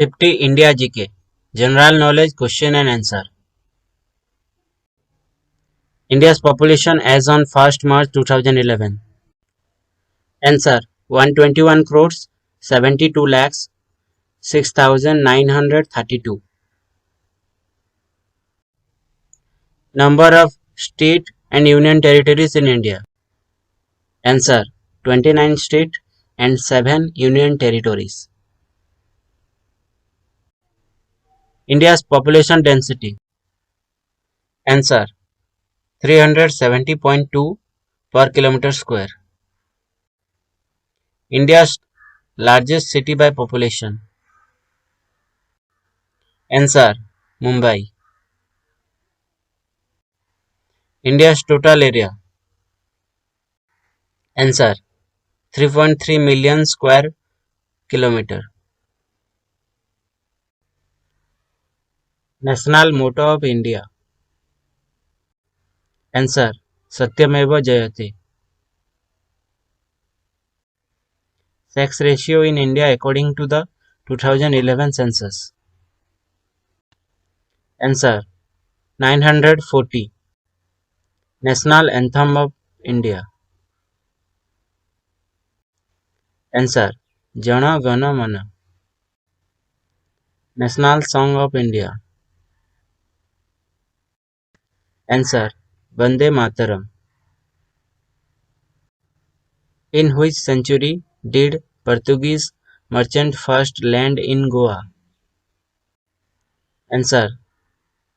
50 India GK General Knowledge Question and Answer. India's population as on 1st March 2011. Answer 121 crores 72 lakhs 6,932. Number of state and union territories in India. Answer 29 state and 7 union territories. India's population density. Answer 370.2 per kilometer square. India's largest city by population. Answer Mumbai. India's total area. Answer 3.3 million square kilometer. National motto of India. Answer Satyameva Jayate. Sex ratio in India according to the 2011 census. Answer 940. National anthem of India. Answer Jana Gana Mana. National song of India. Answer Vande Mataram. In which century did Portuguese merchant first land in Goa? Answer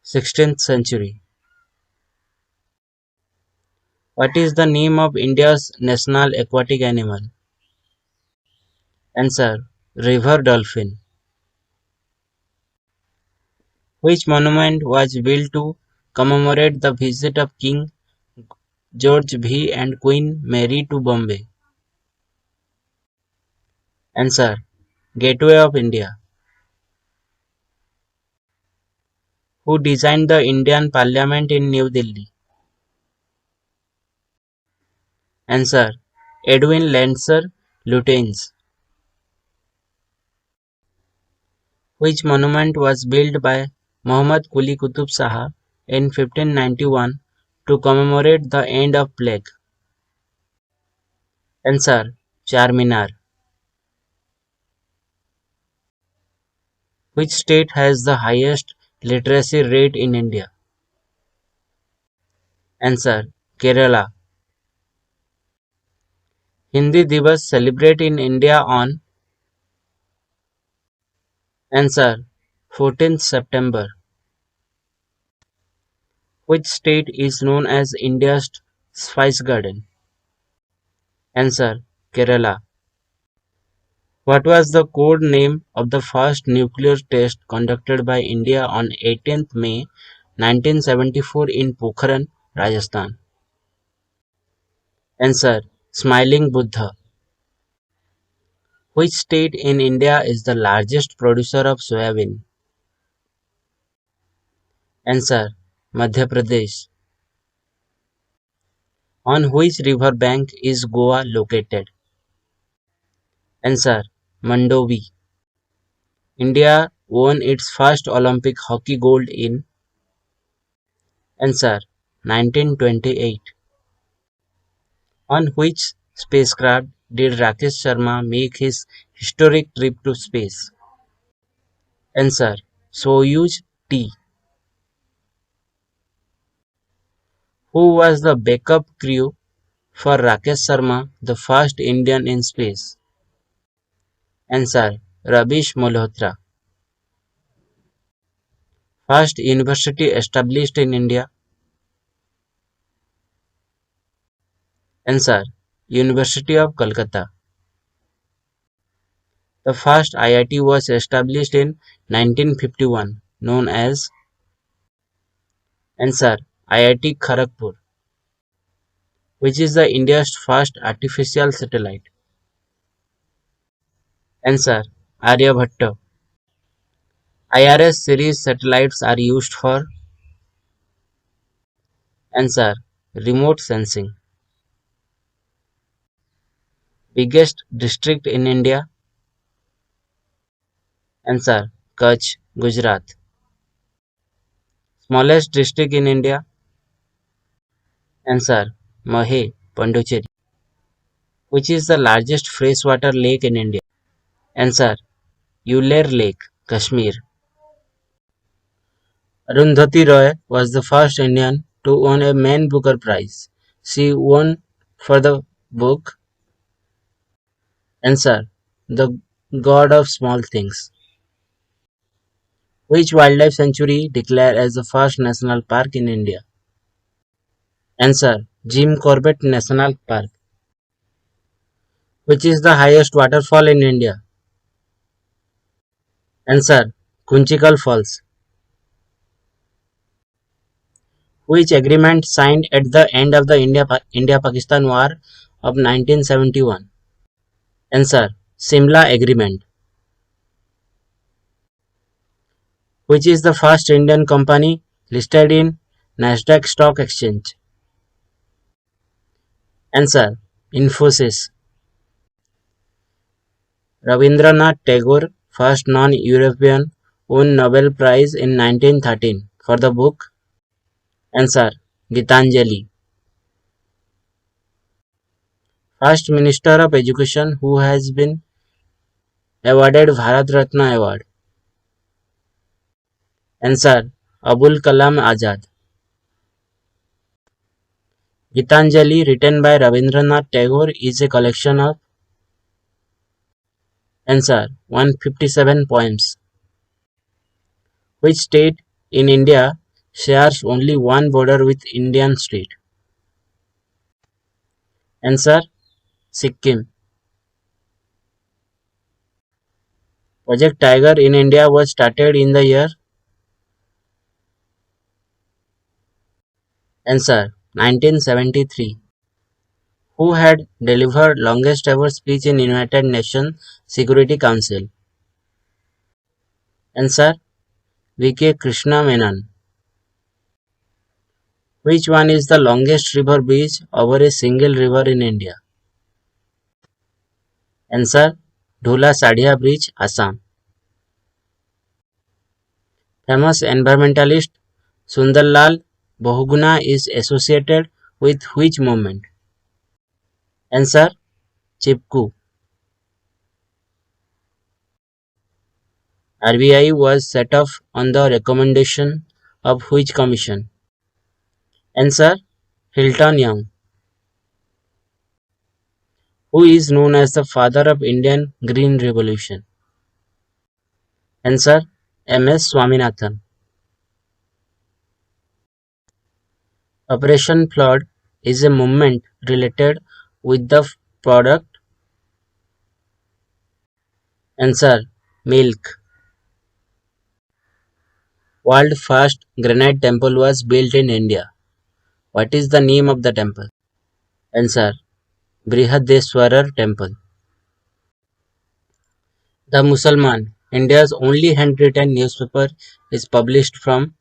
16th century. What is the name of India's national aquatic animal? Answer river dolphin. Which monument was built to commemorate the visit of King George V and Queen Mary to Bombay? Answer Gateway of India. Who designed the Indian Parliament in New Delhi? Answer Edwin Lancer Lutyens. Which monument was built by Muhammad Quli Qutub Shah in 1591 to commemorate the end of plague? Answer Charminar. Which state has the highest literacy rate in India? Answer Kerala. Hindi Divas celebrate in India on? Answer 14th September. Which state is known as India's Spice Garden? Answer Kerala. What was the code name of the first nuclear test conducted by India on 18th May 1974 in Pokhran, Rajasthan? Answer Smiling Buddha. Which state in India is the largest producer of soybean? Answer Madhya Pradesh. On which river bank is Goa located? Answer Mandovi. India won its first Olympic hockey gold in? Answer 1928. On which spacecraft did Rakesh Sharma make his historic trip to space? Answer Soyuz T. Who was the backup crew for Rakesh Sharma, the first Indian in space? Answer Rabish Malhotra. First university established in India? Answer University of Calcutta. The first IIT was established in 1951, known as? Answer IIT Kharagpur. Which is the India's first artificial satellite? Answer Aryabhatta. IRS series satellites are used for? Answer remote sensing. Biggest district in India? Answer: Kutch, Gujarat. Smallest district in India? Answer: Mahe, Pondicherry. Which is the largest freshwater lake in India? Answer: Uller Lake, Kashmir. Arundhati Roy was the first Indian to win a Man Booker Prize. She won for the book. Answer: The God of Small Things. Which wildlife sanctuary declared as the first national park in India? Answer: Jim Corbett National Park. Which is the highest waterfall in India? Answer: Kunchikal Falls. Which agreement signed at the end of the India-Pakistan War of 1971? Answer: Simla Agreement. Which is the first Indian company listed in Nasdaq Stock Exchange? Answer: Infosys. Rabindranath Tagore, first non-European, won Nobel Prize in 1913 for the book. Answer: Gitanjali. First Minister of Education who has been awarded Bharat Ratna Award. Answer: Abul Kalam Azad. Gitanjali, written by Rabindranath Tagore, is a collection of. Answer: 157 poems. Which state in India shares only one border with Indian state? Answer: Sikkim. Project Tiger in India was started in the year. Answer: 1973. Who had delivered longest ever speech in United Nations Security Council? Answer: V.K. Krishna Menon. Which one is the longest river bridge over a single river in India? Answer: Dhula Sadia Bridge, Assam. Famous environmentalist Sundarlal Bahuguna is associated with which movement? Answer: Chipko. RBI was set up on the recommendation of which commission? Answer: Hilton Young. Who is known as the father of Indian Green Revolution? Answer: M.S. Swaminathan. Operation Flood is a movement related with the product. Answer: Milk. World first granite temple was built in India. What is the name of the temple? Answer: Brihadeswarar Temple. The Musalman, India's only handwritten newspaper, is published from.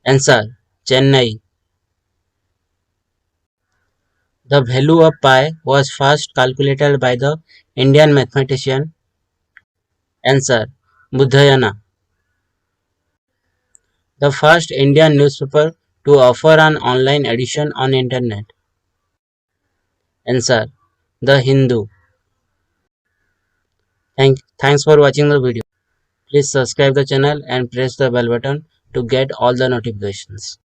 Answer: Chennai. The value of pi was first calculated by the Indian mathematician. Answer: Buddhayana. The first Indian newspaper to offer an online edition on internet. Answer: The Hindu. Thanks for watching the video. Please subscribe the channel and press the bell button to get all the notifications.